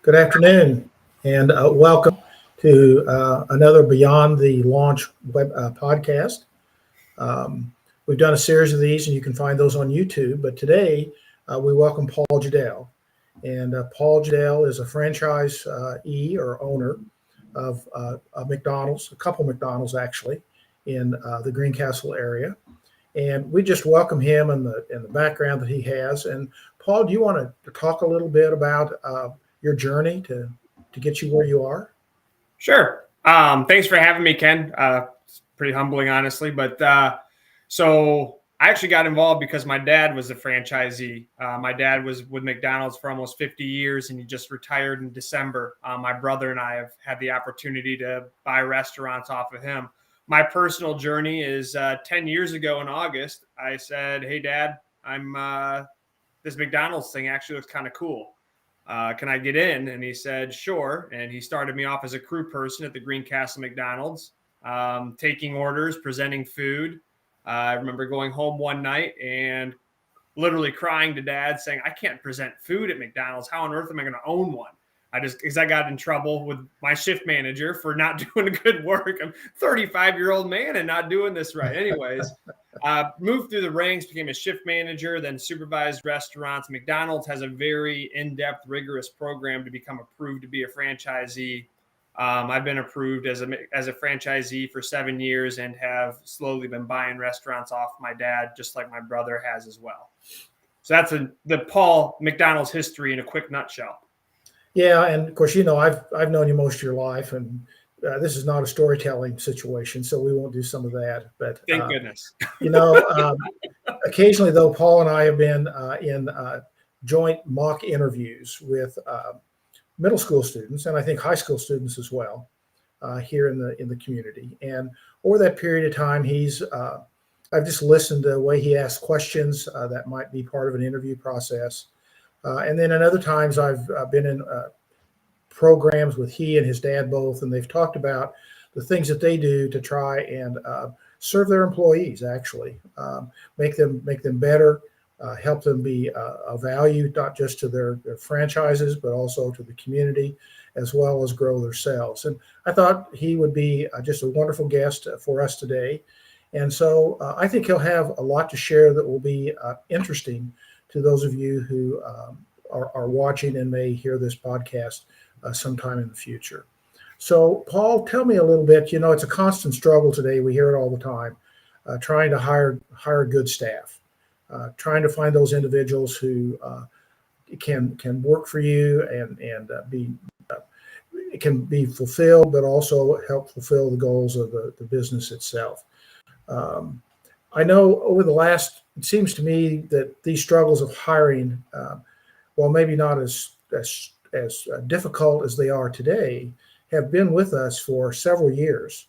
Good afternoon, and welcome to another Beyond the Launch web podcast. We've done a series of these, and you can find those on YouTube. But today, we welcome Paul Jedele. And Paul Jedele is a franchise or owner of a McDonald's, a couple McDonald's actually, in the Greencastle area. And we just welcome him and the background that he has. And Paul, do you want to talk a little bit about your journey to get you where you are? Sure. Thanks for having me, Ken. It's pretty humbling, honestly. But so I actually got involved because my dad was a franchisee. My dad was with McDonald's for almost 50 years, and he just retired in December. My brother and I have had the opportunity to buy restaurants off of him. My personal journey is 10 years ago in August, I said, "Hey, Dad, this McDonald's thing actually looks kind of cool. Can I get in?" And he said, "Sure." And he started me off as a crew person at the Greencastle McDonald's, taking orders, presenting food. I remember going home one night and literally crying to Dad saying, "I can't present food at McDonald's. How on earth am I going to own one?" Because I got in trouble with my shift manager for not doing good work. I'm a 35-year-old man and not doing this right. Anyways, moved through the ranks, became a shift manager, then supervised restaurants. McDonald's has a very in-depth, rigorous program to become approved to be a franchisee. I've been approved as a franchisee for 7 years and have slowly been buying restaurants off my dad, just like my brother has as well. So that's the Paul McDonald's history in a quick nutshell. Yeah, and of course, I've known you most of your life, and this is not a storytelling situation, so we won't do some of that. But thank goodness. Occasionally, though, Paul and I have been in joint mock interviews with middle school students, and I think high school students as well, here in the community. And over that period of time, I've just listened to the way he asks questions that might be part of an interview process. And then at other times, I've been in programs with he and his dad both, and they've talked about the things that they do to try and serve their employees, actually, make them better, help them be of value, not just to their franchises, but also to the community, as well as grow themselves. And I thought he would be just a wonderful guest for us today. And so I think he'll have a lot to share that will be interesting to those of you who are watching and may hear this podcast sometime in the future. So, Paul, tell me a little bit. It's a constant struggle today. We hear it all the time, trying to hire good staff, trying to find those individuals who can work for you and can be fulfilled, but also help fulfill the goals of the business itself. I know it seems to me that these struggles of hiring, while maybe not as difficult as they are today, have been with us for several years.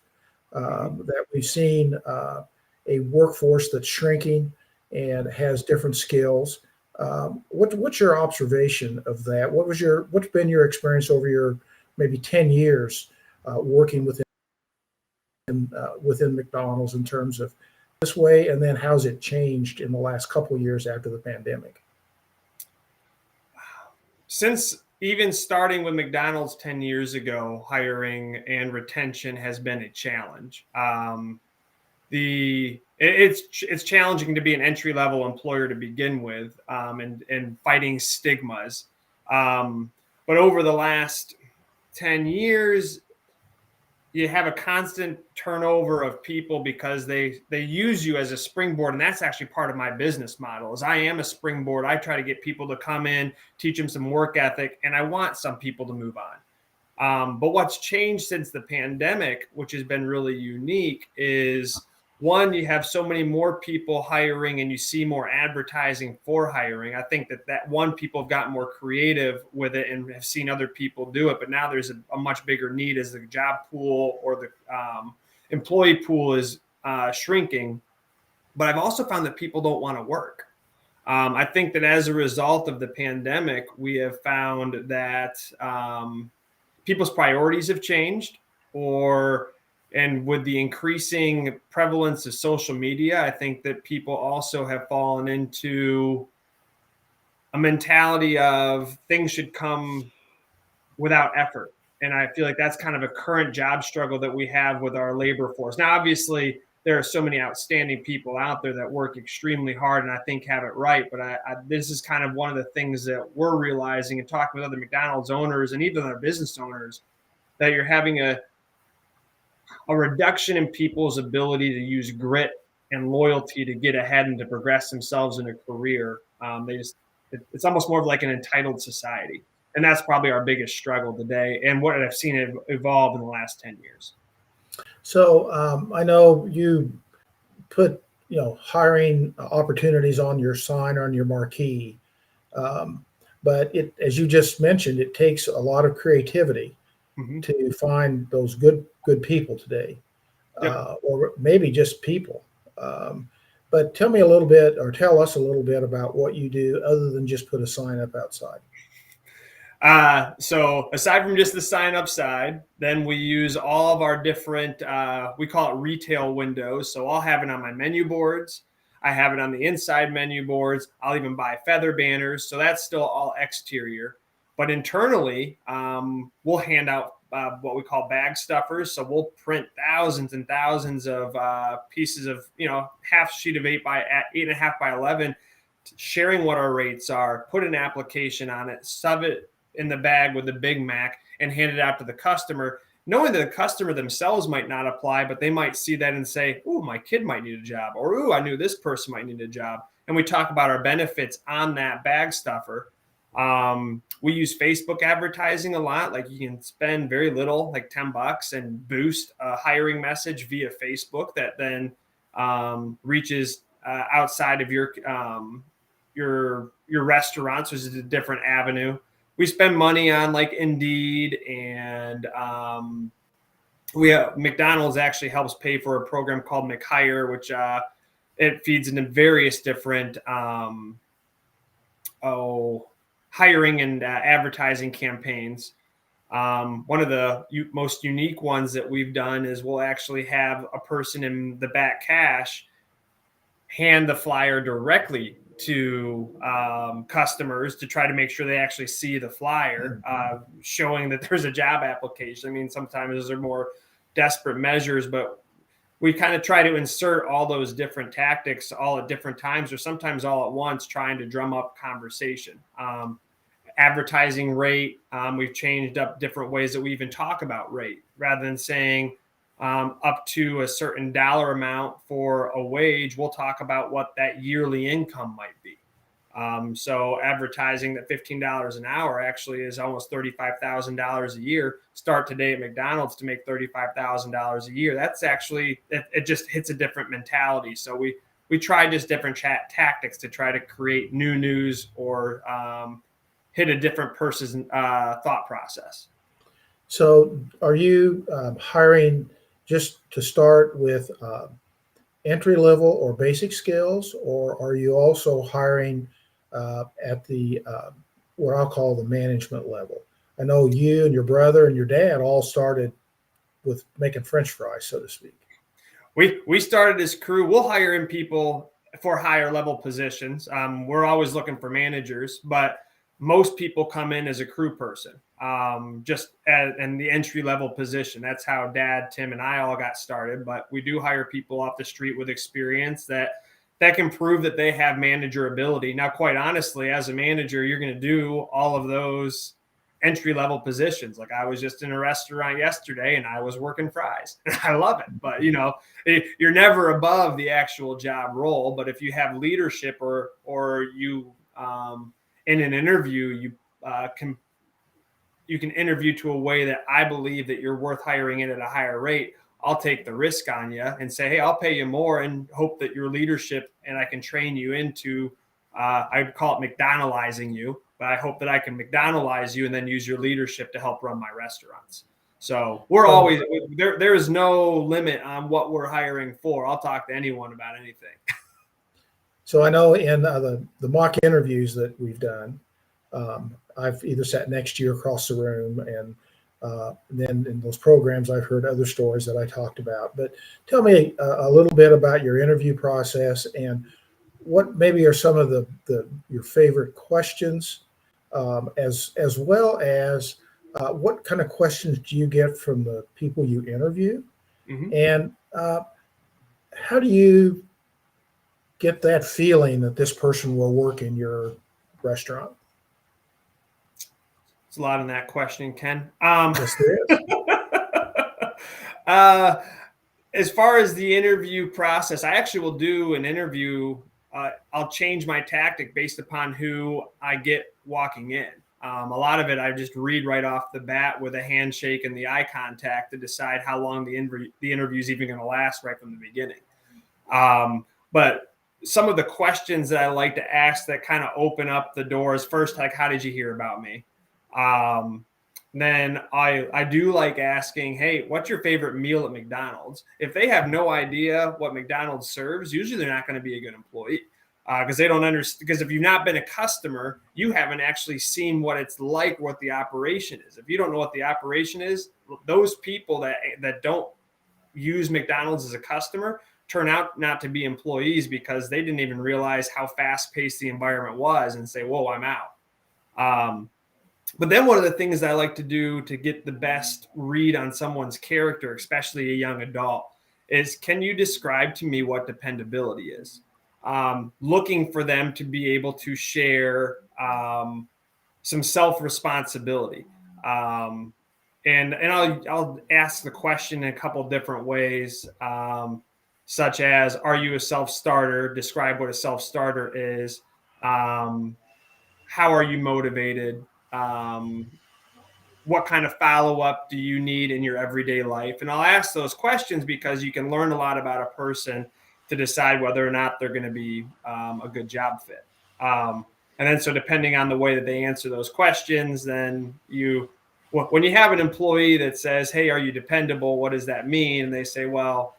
That we've seen a workforce that's shrinking and has different skills. What's your observation of that? What's been your experience over your maybe 10 years working within McDonald's in terms of this way, and then how's it changed in the last couple of years after the pandemic? Since even starting with McDonald's 10 years ago, hiring and retention has been a challenge. It's challenging to be an entry-level employer to begin with, and fighting stigmas. But over the last 10 years, you have a constant turnover of people because they use you as a springboard. And that's actually part of my business model is I am a springboard. I try to get people to come in, teach them some work ethic, and I want some people to move on. But what's changed since the pandemic, which has been really unique, is one, you have so many more people hiring and you see more advertising for hiring. I think that one, people have gotten more creative with it and have seen other people do it. But now there's a much bigger need as the job pool or the employee pool is shrinking. But I've also found that people don't want to work. I think that as a result of the pandemic, we have found that people's priorities have changed, and with the increasing prevalence of social media, I think that people also have fallen into a mentality of things should come without effort. And I feel like that's kind of a current job struggle that we have with our labor force. Now, obviously, there are so many outstanding people out there that work extremely hard and I think have it right. But this is kind of one of the things that we're realizing and talking with other McDonald's owners and even other business owners, that you're having a reduction in people's ability to use grit and loyalty to get ahead and to progress themselves in a career. It's almost more of like an entitled society. And that's probably our biggest struggle today and what I've seen it evolve in the last 10 years. So I know you put hiring opportunities on your sign or on your marquee, but as you just mentioned, it takes a lot of creativity to find those good people today, or maybe just people. But tell me a little bit, or tell us a little bit about what you do other than just put a sign up outside. So aside from just the sign up side, then we use all of our different, we call it retail windows. So I'll have it on my menu boards. I have it on the inside menu boards. I'll even buy feather banners. So that's still all exterior. But internally, we'll hand out what we call bag stuffers. So we'll print thousands and thousands of pieces of, half sheet of 8.5 by 11, sharing what our rates are, put an application on it, shove it in the bag with the Big Mac and hand it out to the customer, knowing that the customer themselves might not apply, but they might see that and say, "Ooh, my kid might need a job," or "Ooh, I knew this person might need a job." And we talk about our benefits on that bag stuffer. We use Facebook advertising a lot. Like you can spend very little, like $10, and boost a hiring message via Facebook that then reaches outside of your restaurants, which is a different avenue. We spend money on like Indeed, and McDonald's actually helps pay for a program called McHire, which it feeds into various different hiring and advertising campaigns. One of the most unique ones that we've done is we'll actually have a person in the back cash hand the flyer directly to customers to try to make sure they actually see the flyer, showing that there's a job application. I mean, sometimes those are more desperate measures, but we kind of try to insert all those different tactics all at different times, or sometimes all at once, trying to drum up conversation. Advertising rate, we've changed up different ways that we even talk about rate, rather than saying up to a certain dollar amount for a wage, we'll talk about what that yearly income might be. So advertising that $15 an hour actually is almost $35,000 a year. Start today at McDonald's to make $35,000 a year. That's actually, it just hits a different mentality. So we try just different tactics to try to create new news or hit a different person's thought process. So are you hiring just to start with entry level or basic skills, or are you also hiring at the what I'll call the management level? I know you and your brother and your dad all started with making French fries, so to speak. We started as crew. We'll hire in people for higher level positions. We're always looking for managers, but most people come in as a crew person, just in the entry level position. That's how Dad, Tim, and I all got started. But we do hire people off the street with experience that can prove that they have manager ability. Now, quite honestly, as a manager, you're going to do all of those entry level positions. Like I was just in a restaurant yesterday and I was working fries. I love it. But you're never above the actual job role. But if you have leadership or you in an interview, you can interview to a way that I believe that you're worth hiring in at a higher rate. I'll take the risk on you and say, hey, I'll pay you more and hope that your leadership and I can train you into, I'd call it McDonaldizing you, but I hope that I can McDonaldize you and then use your leadership to help run my restaurants. So we're always, there is no limit on what we're hiring for. I'll talk to anyone about anything. So I know in the mock interviews that we've done, I've either sat next to you across the room, and then in those programs, I've heard other stories that I talked about. But tell me a little bit about your interview process and what maybe are some of your favorite questions, as well as what kind of questions do you get from the people you interview? Mm-hmm. And how do you get that feeling that this person will work in your restaurant? There's a lot in that question, Ken. Yes, there is. uh, as far as the interview process, I actually will do an interview. I'll change my tactic based upon who I get walking in. A lot of it I just read right off the bat with a handshake and the eye contact to decide how long the interview is even going to last right from the beginning. But some of the questions that I like to ask that kind of open up the doors, first, like, how did you hear about me? Then I do like asking, hey, what's your favorite meal at McDonald's? If they have no idea what McDonald's serves, usually they're not going to be a good employee, because they don't understand. Because if you've not been a customer, you haven't actually seen what it's like, what the operation is. If you don't know what the operation is, those people that don't use McDonald's as a customer turn out not to be employees because they didn't even realize how fast-paced the environment was and say, whoa, I'm out. But then one of the things that I like to do to get the best read on someone's character, especially a young adult, is, can you describe to me what dependability is? Looking for them to be able to share some self-responsibility. And I'll ask the question in a couple different ways, such as, are you a self-starter? Describe what a self-starter is. How are you motivated? What kind of follow-up do you need in your everyday life? And I'll ask those questions because you can learn a lot about a person to decide whether or not they're going to be a good job fit. And then, so depending on the way that they answer those questions, then when you have an employee that says, hey, are you dependable? What does that mean? And they say, well,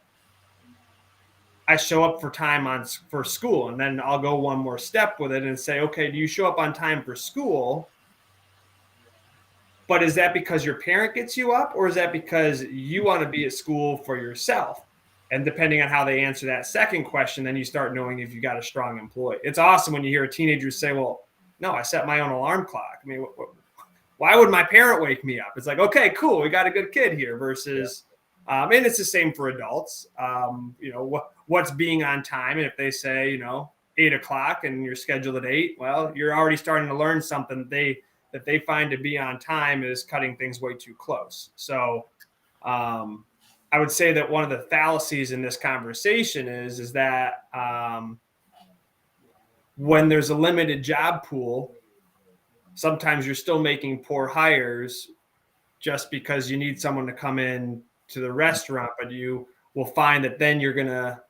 I show up for time for school. And then I'll go one more step with it and say, okay, do you show up on time for school? But is that because your parent gets you up, or is that because you want to be at school for yourself? And depending on how they answer that second question, then you start knowing if you got a strong employee. It's awesome when you hear a teenager say, well, no, I set my own alarm clock. I mean, why would my parent wake me up? It's like, okay, cool, we got a good kid here versus, and it's the same for adults. What's being on time? And if they say, 8 o'clock and you're scheduled at 8, well, you're already starting to learn something that they find to be on time is cutting things way too close. So I would say that one of the fallacies in this conversation is that when there's a limited job pool, sometimes you're still making poor hires just because you need someone to come in to the restaurant, but you will find that then you're going to,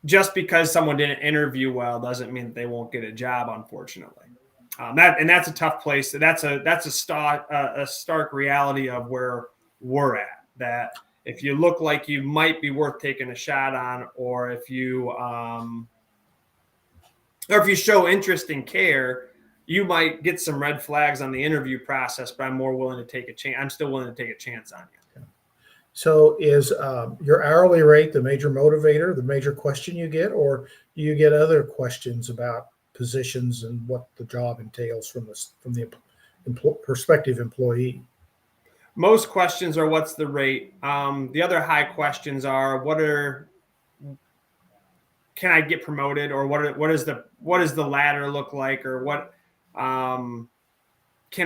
just because someone didn't interview well doesn't mean that they won't get a job, unfortunately. That's a tough place. That's a stark reality of where we're at. That if you look like you might be worth taking a shot on, or if you show interest and care, you might get some red flags on the interview process. But I'm more willing to take a chance. I'm still willing to take a chance on you. So is your hourly rate the major motivator, the major question you get, or do you get other questions about positions and what the job entails from the prospective employee? Most questions are, what's the rate? The other high questions are, can I get promoted, or what does the ladder look like, or what can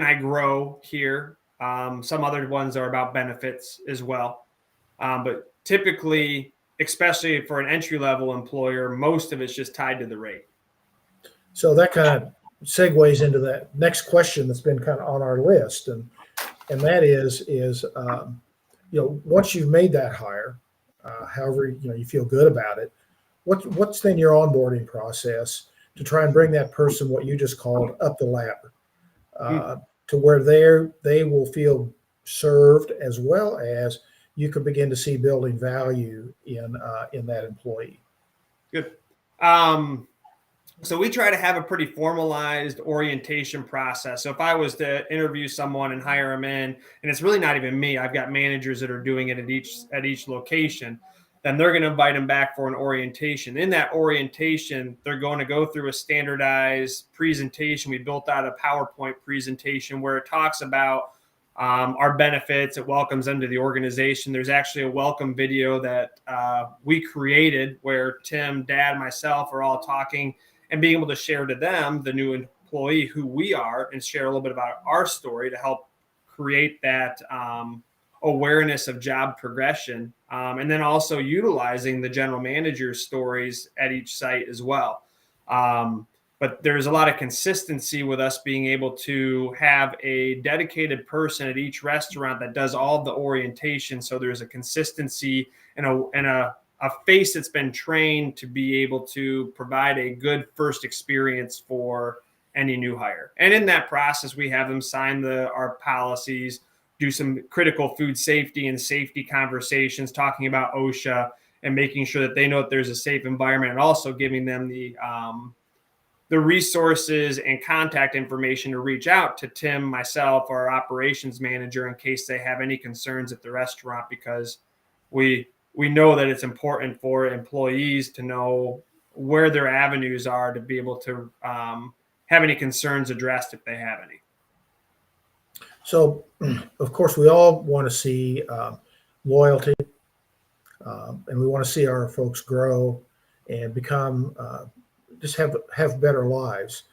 I grow here? Some other ones are about benefits as well. But typically, especially for an entry-level employer, most of it's just tied to the rate. So that kind of segues into that next question that's been kind of on our list, and that is once you've made that hire, however you feel good about it, what's then your onboarding process to try and bring that person, what you just called, up the ladder, to where they will feel served, as well as you can begin to see building value in that employee. Good. So we try to have a pretty formalized orientation process. So if I was to interview someone and hire them in, and it's really not even me, I've got managers that are doing it at each location. then they're going to invite them back for an orientation. In that orientation, they're going to go through a standardized presentation. We built out a PowerPoint presentation where it talks about our benefits. It welcomes them to the organization. There's actually a welcome video that we created where Tim, Dad, myself are all talking and being able to share to them, the new employee, who we are, and share a little bit about our story to help create that awareness of job progression, and then also utilizing the general manager's stories at each site as well. But there's a lot of consistency with us being able to have a dedicated person at each restaurant that does all of the orientation. So there's a consistency and a face that's been trained to be able to provide a good first experience for any new hire. And in that process, we have them sign our policies, do some critical food safety and safety conversations, talking about OSHA and making sure that they know that there's a safe environment, and also giving them the resources and contact information to reach out to Tim, myself, or our operations manager in case they have any concerns at the restaurant, because we know that it's important for employees to know where their avenues are to be able to have any concerns addressed if they have any. So, of course, we all want to see loyalty, and we want to see our folks grow and become just have better lives.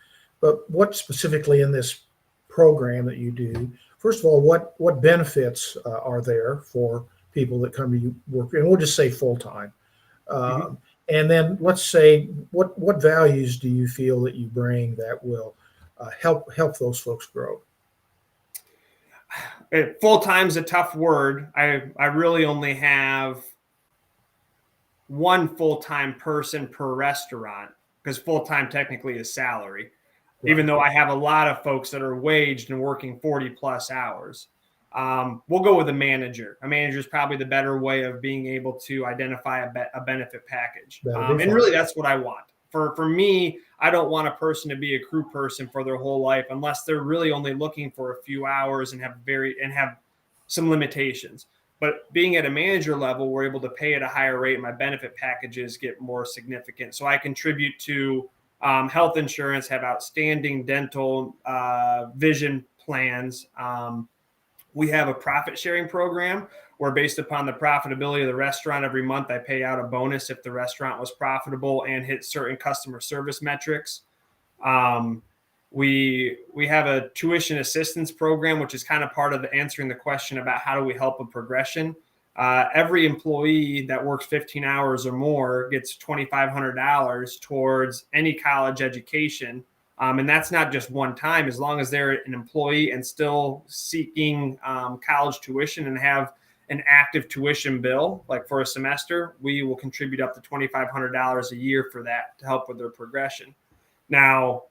But what specifically in this program that you do? First of all, what benefits are there for people that come to you work? And we'll just say full time. And then let's say what values do you feel that you bring that will help those folks grow? Full time is a tough word. I really only have one full-time person per restaurant, because full-time technically is salary, right, even though I have a lot of folks that are waged and working 40 plus hours. We'll go with a manager. A manager is probably the better way of being able to identify a benefit package. And really that's what I want. For me, I don't want a person to be a crew person for their whole life unless they're really only looking for a few hours and have some limitations. But being at a manager level, we're able to pay at a higher rate. My benefit packages get more significant. So I contribute to health insurance, have outstanding dental, vision plans. We have a profit sharing program where, based upon the profitability of the restaurant, every month I pay out a bonus if the restaurant was profitable and hit certain customer service metrics. We have a tuition assistance program, which is kind of part of answering the question about how do we help with progression. Every employee that works 15 hours or more gets $2,500 towards any college education. And that's not just one time. As long as they're an employee and still seeking college tuition and have an active tuition bill, like for a semester, we will contribute up to $2,500 a year for that to help with their progression. Now,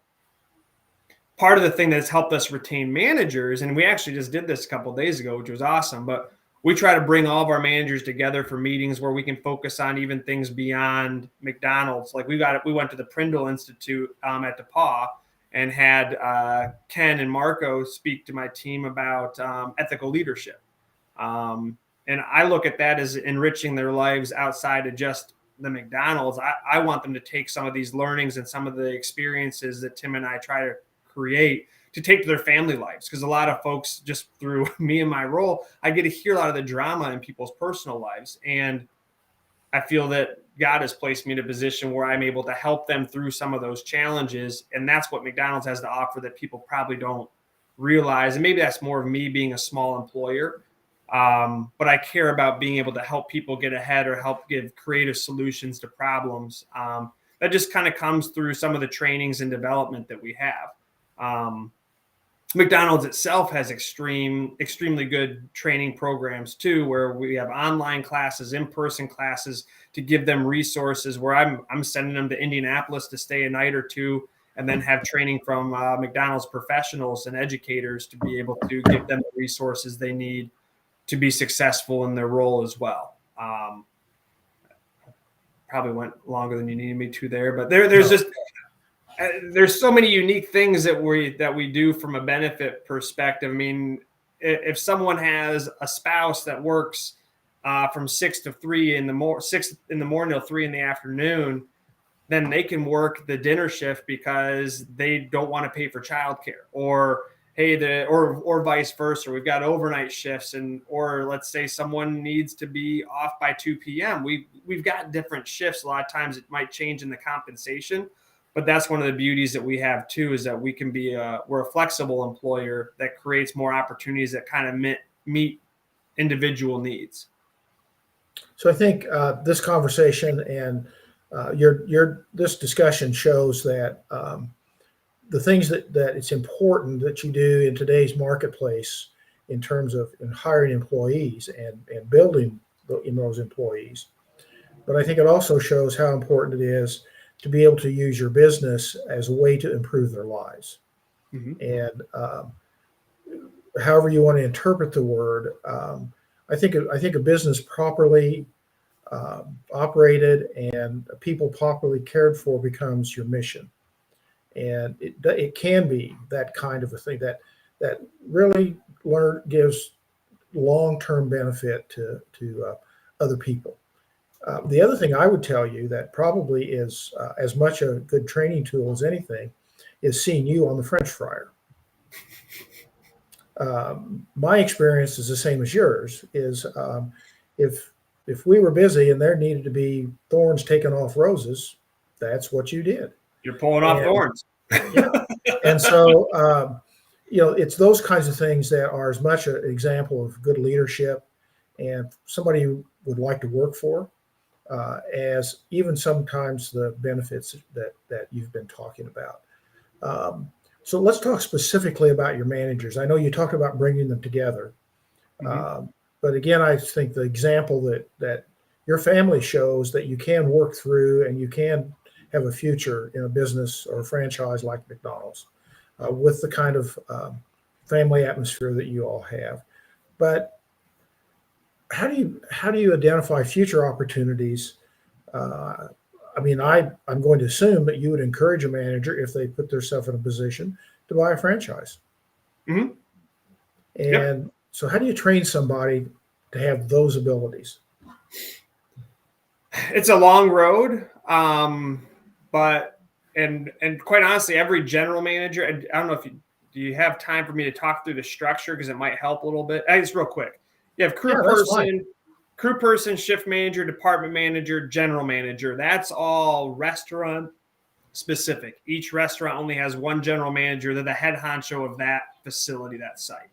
part of the thing that's helped us retain managers, and we actually just did this a couple of days ago, which was awesome, but we try to bring all of our managers together for meetings where we can focus on even things beyond McDonald's. Like we went to the Prindle Institute at DePaul and had Ken and Marco speak to my team about ethical leadership. And I look at that as enriching their lives outside of just the McDonald's. I want them to take some of these learnings and some of the experiences that Tim and I try to create to take to their family lives. Because a lot of folks, just through me and my role, I get to hear a lot of the drama in people's personal lives. And I feel that God has placed me in a position where I'm able to help them through some of those challenges. And that's what McDonald's has to offer that people probably don't realize. And maybe that's more of me being a small employer. But I care about being able to help people get ahead or help give creative solutions to problems. That just kind of comes through some of the trainings and development that we have. McDonald's itself has extremely good training programs too, where we have online classes, in-person classes to give them resources, where I'm sending them to Indianapolis to stay a night or two and then have training from McDonald's professionals and educators to be able to give them the resources they need to be successful in their role as well. Probably went longer than you needed me to there, but there's so many unique things that we do from a benefit perspective. I mean, if someone has a spouse that works from 6 in the morning till 3 in the afternoon, then they can work the dinner shift because they don't want to pay for childcare, or or vice versa. We've got overnight shifts, or let's say someone needs to be off by 2 p.m. We've got different shifts. A lot of times it might change in the compensation, but that's one of the beauties that we have too, is that we can be we're a flexible employer that creates more opportunities that kind of meet individual needs. So I think this conversation and this discussion shows that the things that it's important that you do in today's marketplace in terms of hiring employees and building in those employees. But I think it also shows how important it is to be able to use your business as a way to improve their lives. Mm-hmm. And however you want to interpret the word, I think a business properly operated and people properly cared for becomes your mission. And it can be that kind of a thing that really gives long-term benefit to other people. The other thing I would tell you that probably is as much a good training tool as anything is seeing you on the French fryer. My experience is the same as yours. Is if we were busy and there needed to be thorns taken off roses, that's what you did. You're pulling off thorns. Yeah. And so, it's those kinds of things that are as much an example of good leadership and somebody you would like to work for, as even sometimes the benefits that you've been talking about. So let's talk specifically about your managers. I know you talked about bringing them together. Mm-hmm. But again, I think the example that your family shows that you can work through and you can have a future in a business or a franchise like McDonald's with the kind of family atmosphere that you all have. But how do you identify future opportunities? I'm going to assume that you would encourage a manager if they put themselves in a position to buy a franchise. Mm-hmm. And yep. So how do you train somebody to have those abilities? It's a long road. But quite honestly, every general manager, I don't know do you have time for me to talk through the structure? Because it might help a little bit. Just real quick. You have crew person, shift manager, department manager, general manager. That's all restaurant specific. Each restaurant only has one general manager. They're the head honcho of that facility, that site.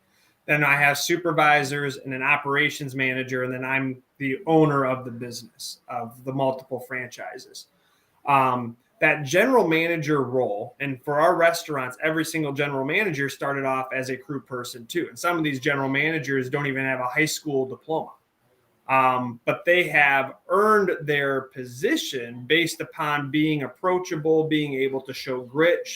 Then I have supervisors and an operations manager, and then I'm the owner of the business of the multiple franchises. That general manager role, and for our restaurants, every single general manager started off as a crew person too. And some of these general managers don't even have a high school diploma. But they have earned their position based upon being approachable, being able to show grit,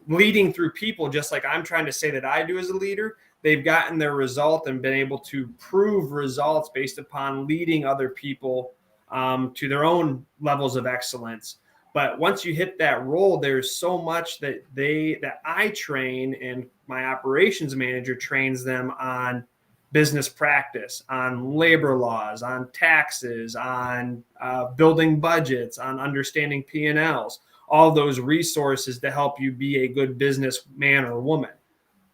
leading through people, just like I'm trying to say that I do as a leader. They've gotten their result and been able to prove results based upon leading other people to their own levels of excellence. But once you hit that role, there's so much that I train, and my operations manager trains them on business practice, on labor laws, on taxes, on building budgets, on understanding P&Ls, all those resources to help you be a good businessman or woman.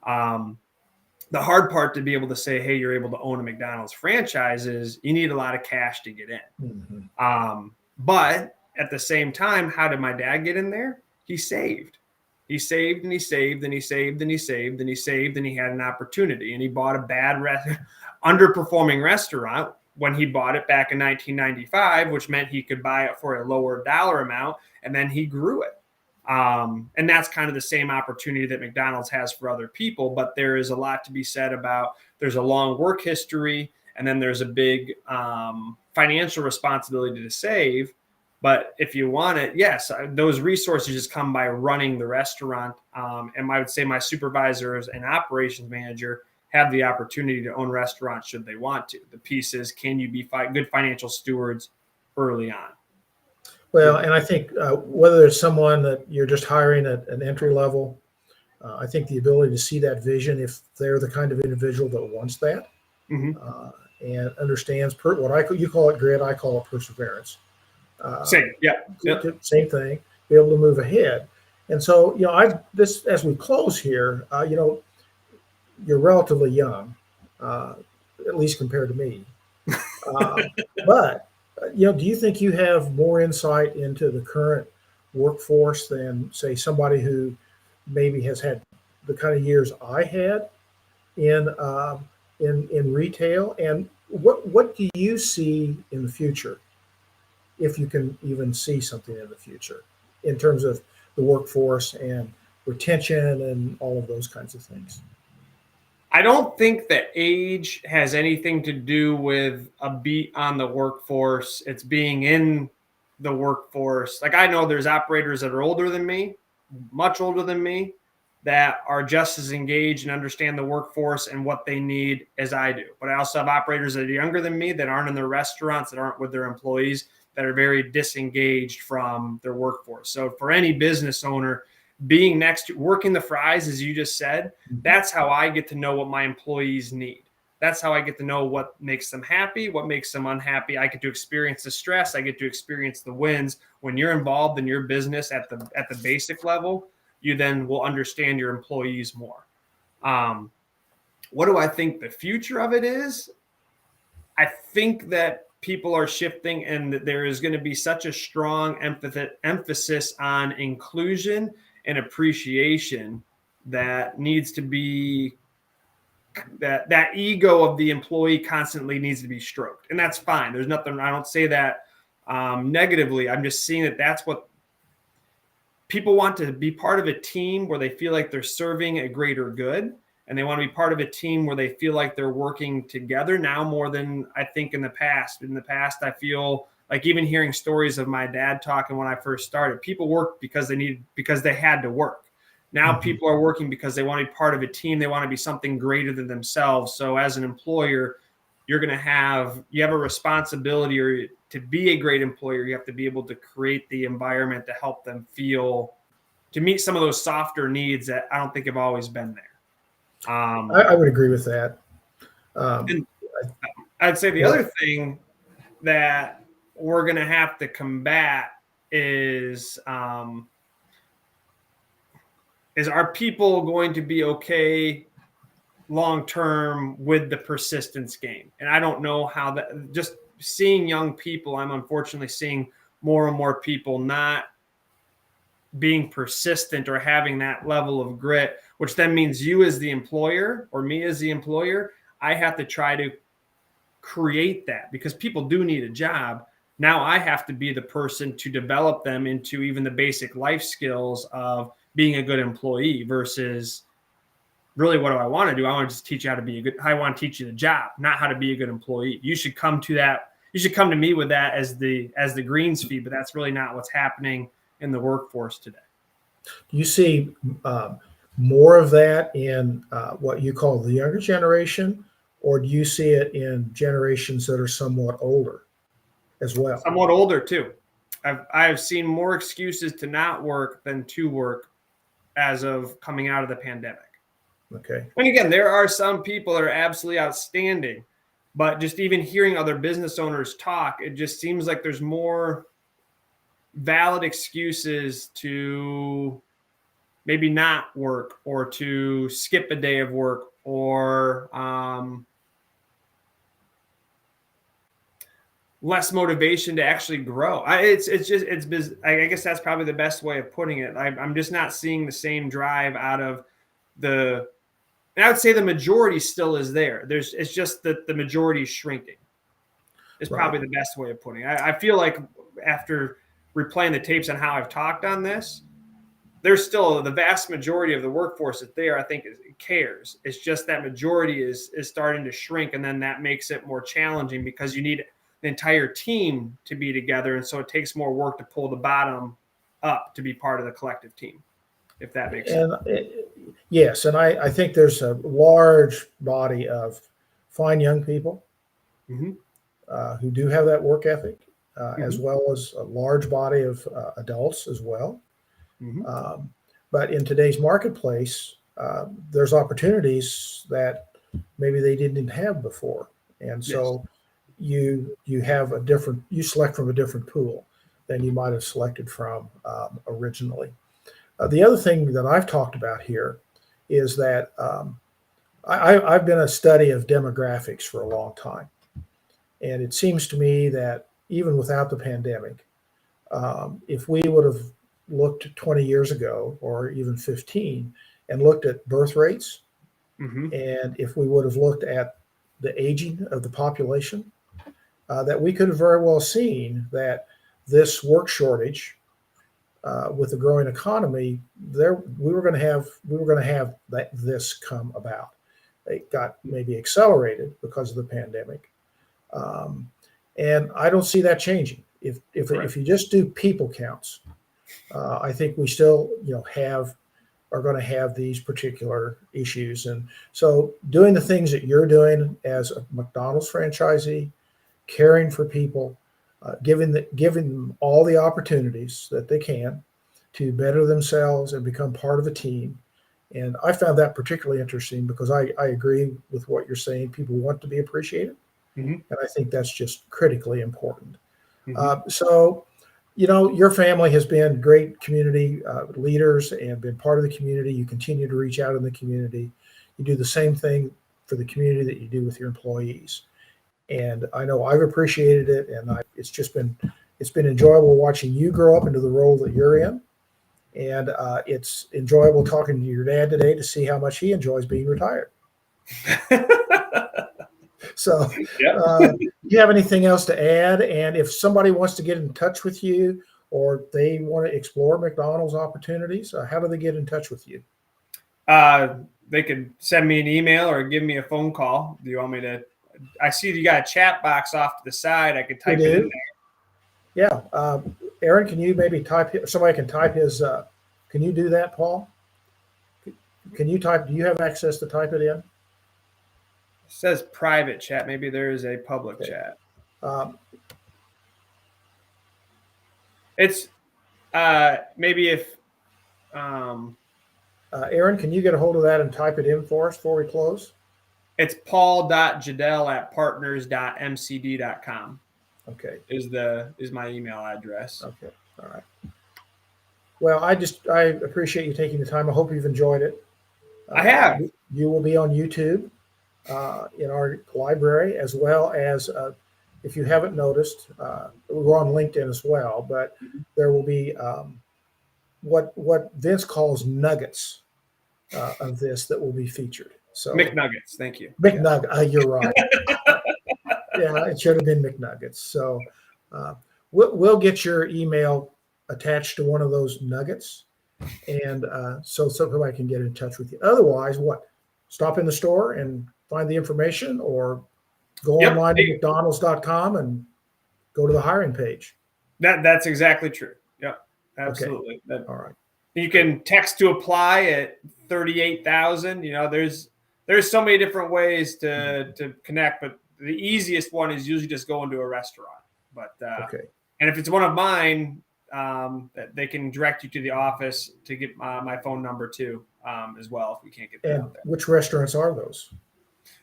The hard part to be able to say, hey, you're able to own a McDonald's franchise is you need a lot of cash to get in. Mm-hmm. But at the same time, how did my dad get in there? He saved. He saved and he saved and he saved and he saved and he saved, and he had an opportunity, and he bought a bad underperforming restaurant when he bought it back in 1995, which meant he could buy it for a lower dollar amount, and then he grew it. And that's kind of the same opportunity that McDonald's has for other people, but there is a lot to be said about there's a long work history, and then there's a big financial responsibility to save. But if you want it, yes, those resources just come by running the restaurant. And I would say my supervisors and operations manager have the opportunity to own restaurants should they want to. The piece is, can you be good financial stewards early on? Well, and I think whether it's someone that you're just hiring at an entry level, I think the ability to see that vision, if they're the kind of individual that wants that, mm-hmm. and understands you call it grit, I call it perseverance. Same. Yeah. Yep. Same thing. Be able to move ahead. And so, as we close here, you're relatively young, at least compared to me. But do you think you have more insight into the current workforce than, say, somebody who maybe has had the kind of years I had in retail? And what do you see in the future, if you can even see something in the future, in terms of the workforce and retention and all of those kinds of things? I don't think that age has anything to do with a beat on the workforce. It's being in the workforce. Like, I know there's operators that are older than me, much older than me, that are just as engaged and understand the workforce and what they need as I do. But I also have operators that are younger than me, that aren't in their restaurants, that aren't with their employees, that are very disengaged from their workforce. So for any business owner, being next to working the fries, as you just said, that's how I get to know what my employees need. That's how I get to know what makes them happy, what makes them unhappy. I get to experience the stress. I get to experience the wins. When you're involved in your business at the basic level, you then will understand your employees more. What do I think the future of it is? I think that people are shifting, and that there is going to be such a strong emphasis on inclusion and appreciation that needs to be, that ego of the employee constantly needs to be stroked. And that's fine. There's nothing, I don't say that negatively. I'm just seeing that that's what people want, to be part of a team where they feel like they're serving a greater good. And they want to be part of a team where they feel like they're working together now more than I think in the past. In the past, I feel like, even hearing stories of my dad talking when I first started, people worked because they had to work. Now people are working because they want to be part of a team. They want to be something greater than themselves. So as an employer, you have a responsibility, or to be a great employer, you have to be able to create the environment to help them feel, to meet some of those softer needs that I don't think have always been there. I would agree with that. And I'd say the other thing that we're going to have to combat is are people going to be okay long term with the persistence game? And I don't know how that, just seeing young people, I'm unfortunately seeing more and more people not being persistent or having that level of grit, which then means you as the employer, or me as the employer, I have to try to create that, because people do need a job. Now I have to be the person to develop them into even the basic life skills of being a good employee, versus really, what do I want to do? I want to just teach you how to be I want to teach you the job, not how to be a good employee. You should come to that. You should come to me with that as the greens fee, but that's really not what's happening in the workforce today. Do you see more of that in what you call the younger generation, or do you see it in generations that are somewhat older as well? Somewhat older too. I've seen more excuses to not work than to work as of coming out of the pandemic. Okay. And again, there are some people that are absolutely outstanding, but just even hearing other business owners talk, it just seems like there's more valid excuses to maybe not work, or to skip a day of work, or less motivation to actually grow. I guess that's probably the best way of putting it. I'm just not seeing the same drive out of and I would say the majority still is there. It's just that the majority is shrinking. Is probably the best way of putting it. I feel like, after replaying the tapes on how I've talked on this, there's still the vast majority of the workforce that's there, I think, cares. It's just that majority is starting to shrink, and then that makes it more challenging, because you need the entire team to be together, and so it takes more work to pull the bottom up to be part of the collective team, if that makes sense. Yes, and I think there's a large body of fine young people who do have that work ethic, as well as a large body of adults as well. But in today's marketplace, there's opportunities that maybe they didn't have before. and Yes. so you have you select from a different pool than you might have selected from originally. The other thing that I've talked about here is that I've been a study of demographics for a long time, and it seems to me that even without the pandemic, if we would have looked 20 years ago or even 15 and looked at birth rates, and if we would have looked at the aging of the population, that we could have very well seen that this work shortage with the growing economy, we were going to have this come about. It got maybe accelerated because of the pandemic, and I don't see that changing. If you just do people counts, I think we still are going to have these particular issues. And so doing the things that you're doing as a McDonald's franchisee, caring for people, giving them all the opportunities that they can to better themselves and become part of a team. And I found that particularly interesting because I agree with what you're saying. People want to be appreciated. And I think that's just critically important. So, your family has been great community leaders and been part of the community. You continue to reach out in the community. You do the same thing for the community that you do with your employees. And I know I've appreciated it, and it's been enjoyable watching you grow up into the role that you're in. And it's enjoyable talking to your dad today to see how much he enjoys being retired. So, do you have anything else to add? And if somebody wants to get in touch with you or they want to explore McDonald's opportunities, how do they get in touch with you? They could send me an email or give me a phone call. Do you want me to? I see you got a chat box off to the side. I could type it in there. Yeah. Aaron, can you maybe somebody can type his, can you do that, Paul? Can you type, do you have access to type it in? It says private chat. Maybe there is a public chat. It's maybe if Aaron, can you get a hold of that and type it in for us before we close? It's paul.jedele@partners.mcd.com. Okay. Is my email address. Okay. All right. Well, I appreciate you taking the time. I hope you've enjoyed it. I have. You will be on YouTube in our library, as well as if you haven't noticed, we're on LinkedIn as well, but there will be what Vince calls nuggets of this that will be featured. So McNuggets, thank you. McNugget, you're right. Yeah, it should have been McNuggets. So we'll get your email attached to one of those nuggets, and so somebody can get in touch with you. Otherwise, stop in the store and find the information, or go online to McDonald's.com and go to the hiring page. That's exactly true. Yep, absolutely. Okay. All right. You can text to apply at 38,000. There's so many different ways to connect, but the easiest one is usually just going to a restaurant. But and if it's one of mine, they can direct you to the office to get my phone number too, as well, if we can't get that out there. Which restaurants are those?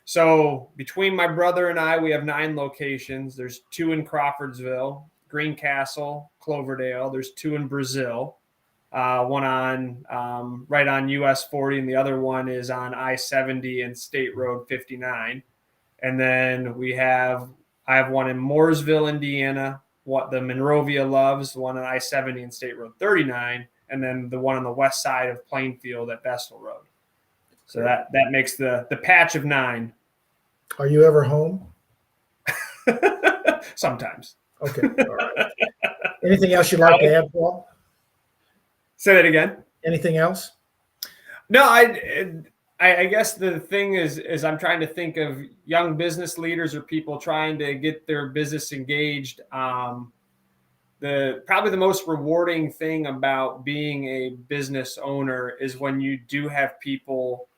So between my brother and I, we have 9 locations. There's 2 in Crawfordsville, Greencastle, Cloverdale. There's 2 in Brazil. One on right on US 40, and the other one is on I-70 and State Road 59. And then I have one in Mooresville, Indiana, the Monrovia Loves, one on I-70 and State Road 39, and then the one on the west side of Plainfield at Vestal Road. So that makes the patch of 9. Are you ever home? Sometimes. Okay. All right. Anything else you'd like to add, Paul? Say that again. Anything else? No, I guess the thing is I'm trying to think of young business leaders or people trying to get their business engaged. Probably the most rewarding thing about being a business owner is when you do have people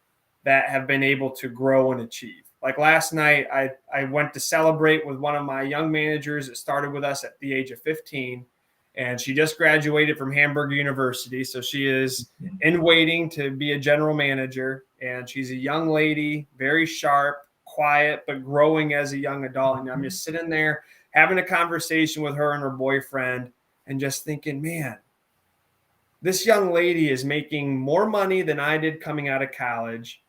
that have been able to grow and achieve. Like last night, I went to celebrate with one of my young managers that started with us at the age of 15. And she just graduated from Hamburg University. So she is in waiting to be a general manager. And she's a young lady, very sharp, quiet, but growing as a young adult. And I'm just sitting there having a conversation with her and her boyfriend and just thinking, man, this young lady is making more money than I did coming out of college,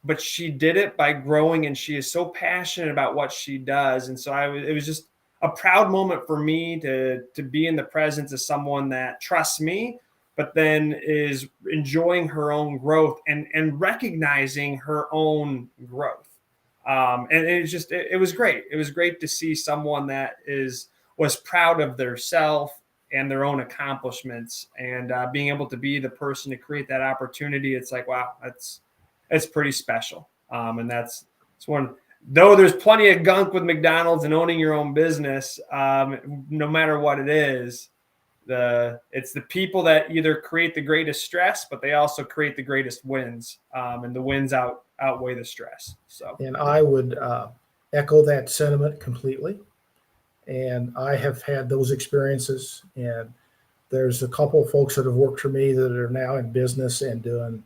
but she did it by growing, and she is so passionate about what she does. And so it was just a proud moment for me to be in the presence of someone that trusts me, but then is enjoying her own growth and recognizing her own growth. And it was great. It was great to see someone that was proud of their self and their own accomplishments, and being able to be the person to create that opportunity. It's like, wow, it's pretty special. And it's one, though there's plenty of gunk with McDonald's and owning your own business, no matter what it is, it's the people that either create the greatest stress, but they also create the greatest wins. And the wins outweigh the stress. So, and I would echo that sentiment completely. And I have had those experiences, and there's a couple of folks that have worked for me that are now in business and doing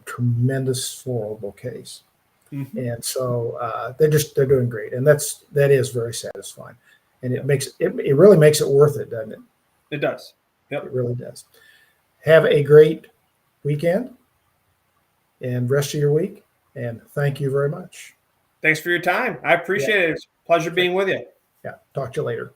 tremendous floral bouquets. mm-hmm. And so they're doing great. And that is very satisfying. And it really makes it worth it, doesn't it? It does. Yep. It really does. Have a great weekend and rest of your week. And thank you very much. Thanks for your time. I appreciate it. It's a pleasure being with you. Yeah. Talk to you later.